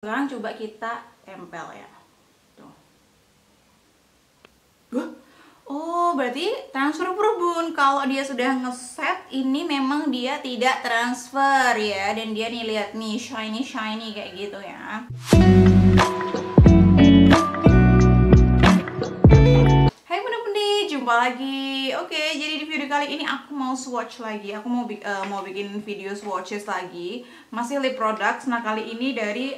Sekarang coba kita tempel ya. Tuh. Oh, berarti transfer Bun. Kalau dia sudah ngeset, ini memang dia tidak transfer ya. Dan dia nih, lihat nih, shiny kayak gitu ya. Hai bunda-bunda, jumpa lagi. Oke, jadi di video kali ini aku mau swatch lagi. Aku mau bikin video swatches lagi. Masih lip products. Nah, kali ini dari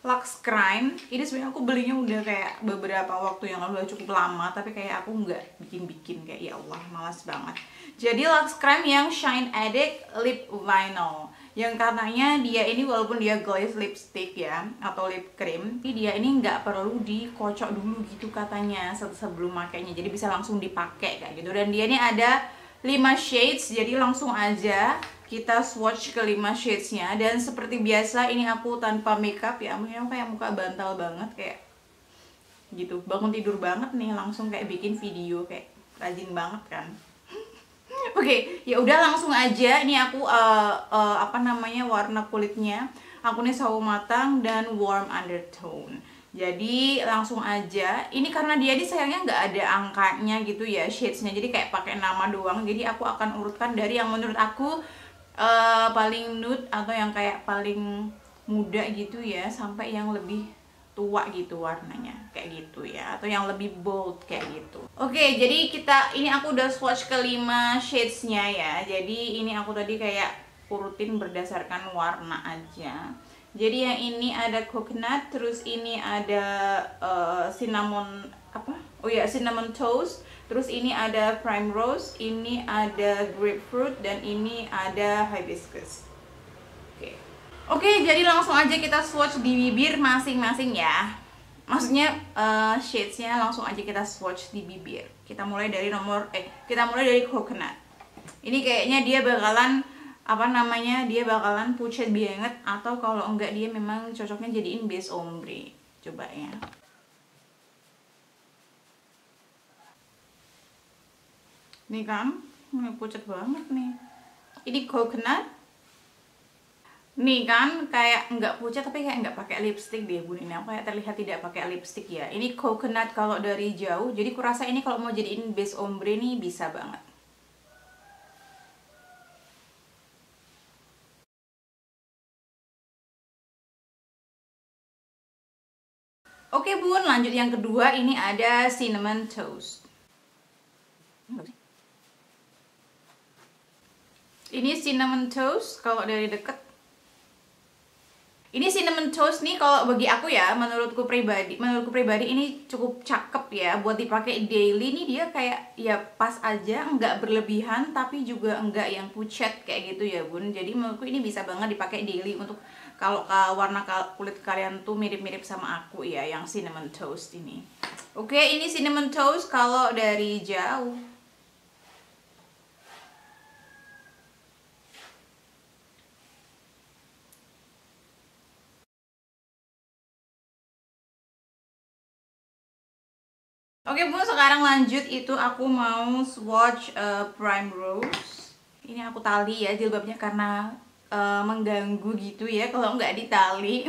Lux Crime. Ini sebenarnya aku belinya udah kayak beberapa waktu yang lalu, udah cukup lama, tapi kayak aku nggak bikin kayak, ya Allah, malas banget. Jadi Lux Crime yang Shine Addict Lip Vinyl, yang katanya dia ini walaupun dia glaze lipstick ya atau lip cream, tapi dia ini nggak perlu dikocok dulu gitu katanya sebelum makainya, jadi bisa langsung dipakai kayak gitu. Dan dia ini ada 5 shades, jadi langsung aja kita swatch ke 5 shadesnya. Dan seperti biasa ini aku tanpa makeup ya, memang kayak muka bantal banget kayak gitu, bangun tidur banget nih langsung kayak bikin video, kayak rajin banget kan. Oke, ya udah langsung aja. Ini aku apa namanya, warna kulitnya aku nih sawo matang dan warm undertone. Jadi langsung aja. Ini karena dia ini sayangnya nggak ada angkanya gitu ya shadesnya, jadi kayak pakai nama doang. Jadi aku akan urutkan dari yang menurut aku paling nude atau yang kayak paling muda gitu ya, sampai yang lebih tua gitu warnanya kayak gitu ya, atau yang lebih bold kayak gitu. Oke, jadi ini aku udah swatch ke 5 shadesnya ya. Jadi ini aku tadi kayak urutin berdasarkan warna aja. Jadi yang ini ada coconut, terus ini ada cinnamon apa? Oh ya, cinnamon toast. Terus ini ada primrose, ini ada grapefruit, dan ini ada hibiscus. Oke, jadi langsung aja kita swatch di bibir masing-masing ya. Maksudnya shadesnya langsung aja kita swatch di bibir. Kita mulai dari coconut. Ini kayaknya dia bakalan apa namanya, dia bakalan pucat banget, atau kalau enggak dia memang cocoknya jadiin base ombre. Coba ya. Nih kan, ini pucat banget nih. Ini coconut. Nih kan kayak nggak pucat, tapi kayak nggak pakai lipstick deh bun. Ini aku kayak terlihat tidak pakai lipstick ya. Ini coconut kalau dari jauh, jadi kurasa ini kalau mau jadiin base ombre nih bisa banget. Oke bun, lanjut yang kedua. Ini ada cinnamon toast. Ini cinnamon toast kalau dari deket. Ini cinnamon toast nih, kalau bagi aku ya, menurutku pribadi ini cukup cakep ya buat dipakai daily. Nih dia kayak ya pas aja, nggak berlebihan tapi juga nggak yang pucat kayak gitu ya bun. Jadi menurutku ini bisa banget dipakai daily untuk kalau warna kulit kalian tuh mirip-mirip sama aku ya, yang cinnamon toast ini. Oke, ini cinnamon toast kalau dari jauh. Oke bu, sekarang lanjut, itu aku mau swatch primrose. Ini aku tali ya jilbabnya karena mengganggu gitu ya kalau nggak ditali.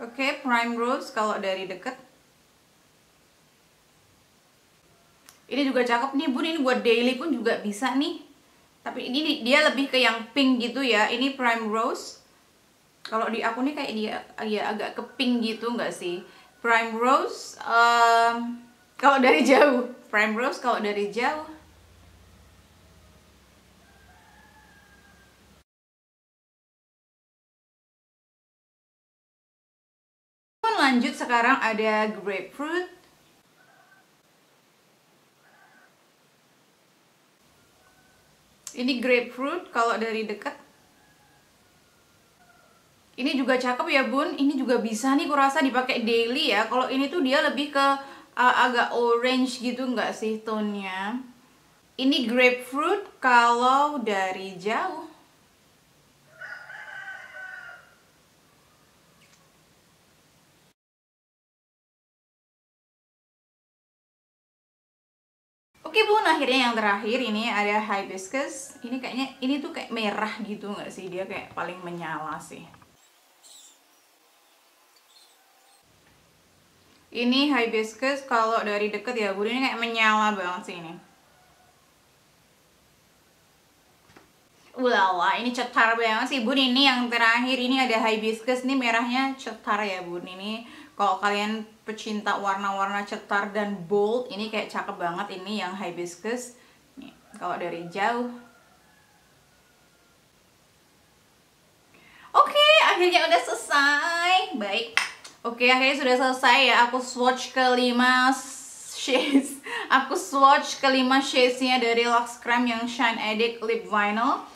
Oke, primrose kalau dari deket. Ini juga cakep nih bun, ini buat daily pun juga bisa nih. Tapi ini dia lebih ke yang pink gitu ya. Ini primrose. Kalau di aku nih kayak dia ya agak ke pink gitu nggak sih? Primrose kalau dari jauh. Primrose kalau dari jauh. Lanjut sekarang ada grapefruit. Ini grapefruit kalau dari dekat. Ini juga cakep ya bun. Ini juga bisa nih kurasa dipakai daily ya. Kalau ini tuh dia lebih ke agak orange gitu nggak sih tone-nya. Ini grapefruit kalau dari jauh. Oke bun, akhirnya yang terakhir ini ada hibiscus. Ini kayaknya, ini tuh kayak merah gitu nggak sih? Dia kayak paling menyala sih. Ini hibiscus kalau dari deket ya bun, ini kayak menyala banget sih ini. Ulala, ini cetar banget sih bun. Ini yang terakhir, ini ada hibiscus. Ini merahnya cetar ya bun. Ini kalau kalian pecinta warna-warna cetar dan bold, ini kayak cakep banget. Ini yang hibiscus. Nih, kalau dari jauh. Oke, akhirnya udah selesai. Baik. Oke, akhirnya sudah selesai ya. Aku swatch ke 5 shades. Aku swatch ke 5 shadesnya dari Luxe Creme yang Shine Addict Lip Vinyl.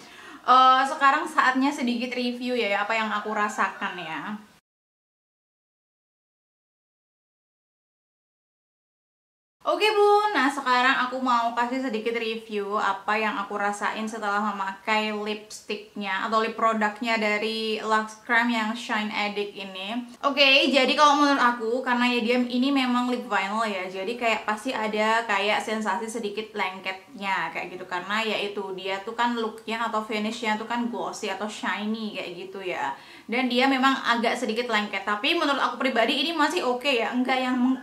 Sekarang saatnya sedikit review ya, apa yang aku rasakan ya. Oke bun, nah sekarang aku mau kasih sedikit review apa yang aku rasain setelah memakai lipsticknya atau lip produknya dari Luxe Creme yang Shine Addict ini. Oke, jadi kalau menurut aku, karena ya dia ini memang lip vinyl ya, jadi kayak pasti ada kayak sensasi sedikit lengketnya kayak gitu, karena yaitu dia tuh kan looknya atau finishnya tuh kan glossy atau shiny kayak gitu ya. Dan dia memang agak sedikit lengket, tapi menurut aku pribadi ini masih oke ya, enggak yang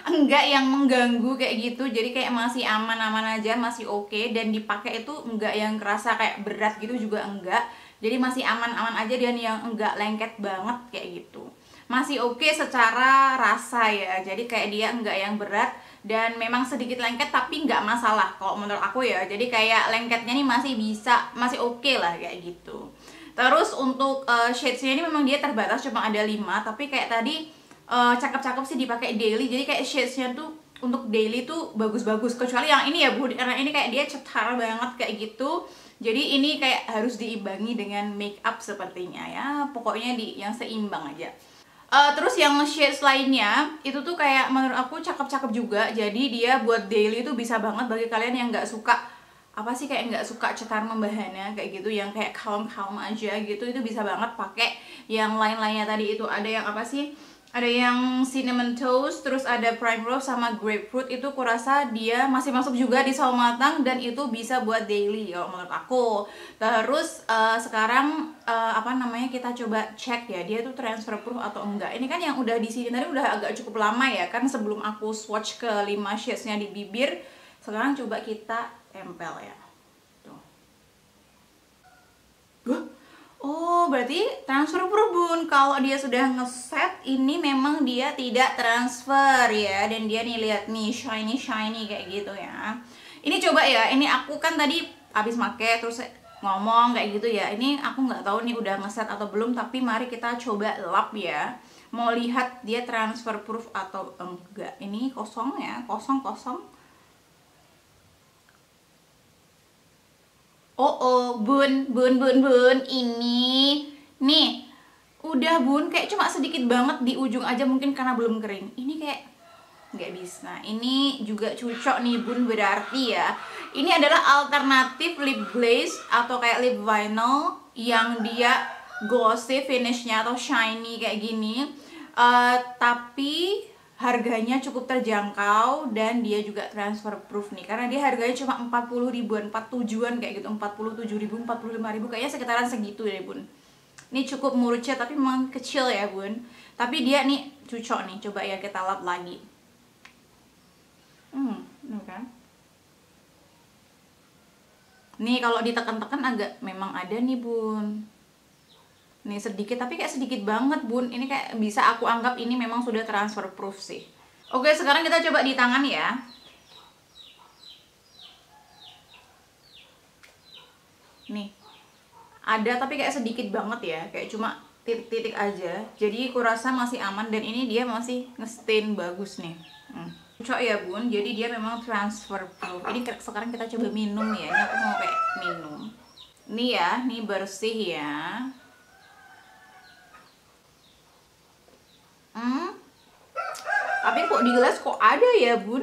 enggak yang mengganggu kayak gitu, jadi kayak masih aman-aman aja, masih oke. Dan dipakai itu enggak yang kerasa kayak berat gitu juga enggak, jadi masih aman-aman aja dan yang enggak lengket banget kayak gitu, masih oke secara rasa ya. Jadi kayak dia enggak yang berat dan memang sedikit lengket tapi enggak masalah kalau menurut aku ya. Jadi kayak lengketnya nih masih bisa, masih oke lah kayak gitu. Terus untuk shadesnya ini memang dia terbatas, cuma ada 5, tapi kayak tadi cakep-cakep sih dipakai daily. Jadi kayak shadesnya tuh untuk daily tuh bagus-bagus, kecuali yang ini ya bu, karena ini kayak dia cetar banget kayak gitu. Jadi ini kayak harus diimbangi dengan make up sepertinya ya, pokoknya di yang seimbang aja. Terus yang shades lainnya itu tuh kayak menurut aku cakep-cakep juga. Jadi dia buat daily tuh bisa banget bagi kalian yang nggak suka apa sih, kayak nggak suka cetar membahana kayak gitu, yang kayak calm aja gitu, itu bisa banget pakai yang lain-lainnya tadi. Itu ada yang apa sih, ada yang cinnamon toast, terus ada prime rose sama grapefruit. Itu kurasa dia masih masuk juga di sawo matang dan itu bisa buat daily kalau menurut aku. Terus sekarang apa namanya, kita coba cek ya dia tuh transfer proof atau enggak. Ini kan yang udah di sini tadi udah agak cukup lama ya kan, sebelum aku swatch ke 5 shadesnya di bibir. Sekarang coba kita tempel ya. Tuh. Oh, berarti transfer proof bun. Kalau dia sudah ngeset, ini memang dia tidak transfer ya. Dan dia nih, lihat nih, shiny kayak gitu ya. Ini coba ya, ini aku kan tadi habis make terus ngomong kayak gitu ya. Ini aku nggak tahu nih udah ngeset atau belum, tapi mari kita coba lap ya. Mau lihat dia transfer proof atau enggak. Ini kosong ya, kosong. Oh, bun, ini nih udah bun, kayak cuma sedikit banget di ujung aja, mungkin karena belum kering. Ini kayak nggak bisa. Nah, ini juga cocok nih bun, berarti ya ini adalah alternatif lip glaze atau kayak lip vinyl yang dia glossy finishnya atau shiny kayak gini, tapi harganya cukup terjangkau dan dia juga transfer proof nih, karena dia harganya cuma 40 ribuan, 47-an kayak gitu, 47 ribu, 45 ribu, kayaknya sekitaran segitu ya bun. Ini cukup murutnya tapi memang kecil ya bun, tapi dia nih cocok nih. Coba ya kita lap lagi. Ini kan nih kalau ditekan-tekan agak memang ada nih bun, nih sedikit, tapi kayak sedikit banget bun. Ini kayak bisa aku anggap ini memang sudah transfer proof sih. Oke, sekarang kita coba di tangan ya. Nih ada tapi kayak sedikit banget ya, kayak cuma titik-titik aja. Jadi kurasa masih aman dan ini dia masih ngestain bagus nih. Cocok ya bun, jadi dia memang transfer proof. Ini sekarang kita coba minum ya. Ini aku mau kayak minum. Nih ya, nih bersih ya. Tapi kok di gelas kok ada ya bun?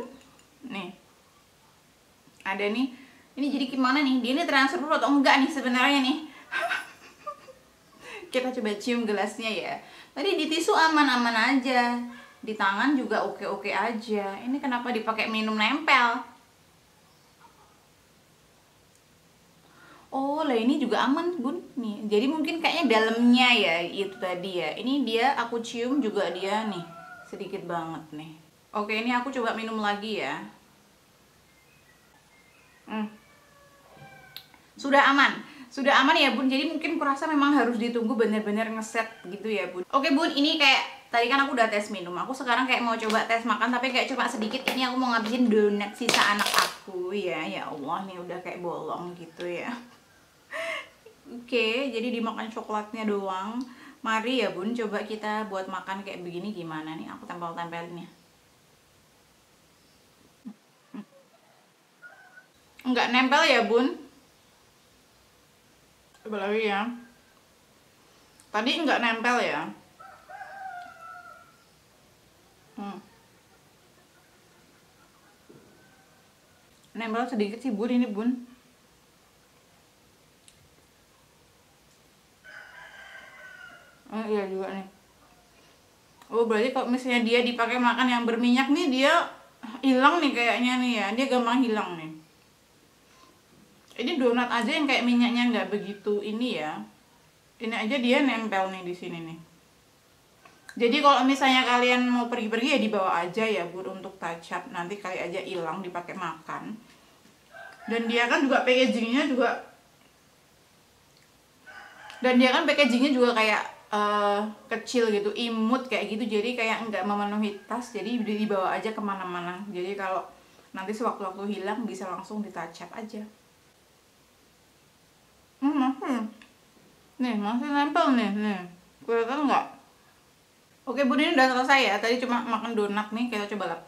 Nih ada nih. Ini jadi gimana nih? Dia ini transfer proof atau enggak nih sebenarnya nih? Kita coba cium gelasnya ya. Tadi di tisu aman-aman aja, di tangan juga oke-oke aja. Ini kenapa dipakai minum nempel? Oh lah, ini juga aman bun nih. Jadi mungkin kayaknya dalamnya ya itu tadi ya. Ini dia aku cium juga dia nih sedikit banget nih. Oke, ini aku coba minum lagi ya. Sudah aman ya bun. Jadi mungkin kurasa memang harus ditunggu bener-bener ngeset gitu ya bun. Oke bun, ini kayak tadi kan aku udah tes minum. Aku sekarang kayak mau coba tes makan, tapi kayak cuma sedikit. Ini aku mau ngabisin donat sisa anak aku ya. Ya Allah, nih udah kayak bolong gitu ya. Oke, jadi dimakan coklatnya doang. Mari ya bun, coba kita buat makan kayak begini gimana nih. Aku tempel-tempelin ya. Enggak nempel ya bun. Coba lagi ya. Tadi enggak nempel ya. Nempel sedikit sih bun, ini bun. Iya juga nih. Oh berarti kalau misalnya dia dipakai makan yang berminyak nih, dia hilang nih kayaknya nih ya. Dia gampang hilang nih. Ini donat aja yang kayak minyaknya nggak begitu ini ya. Ini aja dia nempel nih di sini nih. Jadi kalau misalnya kalian mau pergi-pergi ya dibawa aja ya bun untuk touch up. Nanti kali aja hilang dipakai makan. Dan dia kan juga packagingnya juga. Dan dia kan packagingnya juga kayak kecil gitu, imut kayak gitu. Jadi kayak nggak memenuhi tas. Jadi dibawa aja kemana-mana. Jadi kalau nanti sewaktu-waktu hilang bisa langsung di touch up aja. Nih masih nempel nih, kelihatan nggak? Oke bun, ini udah selesai ya. Tadi cuma makan donat nih, kita coba lap.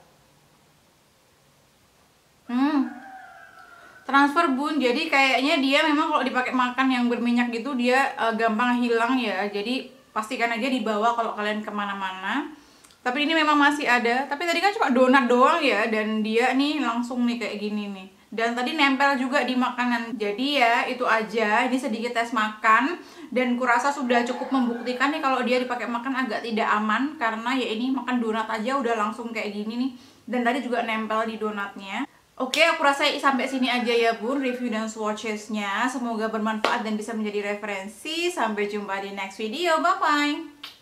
Transfer bun, jadi kayaknya dia memang kalau dipakai makan yang berminyak gitu dia gampang hilang ya. Jadi pastikan aja dibawa kalau kalian kemana-mana. Tapi ini memang masih ada. Tapi tadi kan cuma donat doang ya, dan dia nih langsung nih kayak gini nih. Dan tadi nempel juga di makanan. Jadi ya itu aja, ini sedikit tes makan. Dan kurasa sudah cukup membuktikan nih kalau dia dipakai makan agak tidak aman. Karena ya ini makan donat aja udah langsung kayak gini nih. Dan tadi juga nempel di donatnya. Oke, aku rasa sampai sini aja ya bun review dan swatches-nya. Semoga bermanfaat dan bisa menjadi referensi. Sampai jumpa di next video, bye-bye.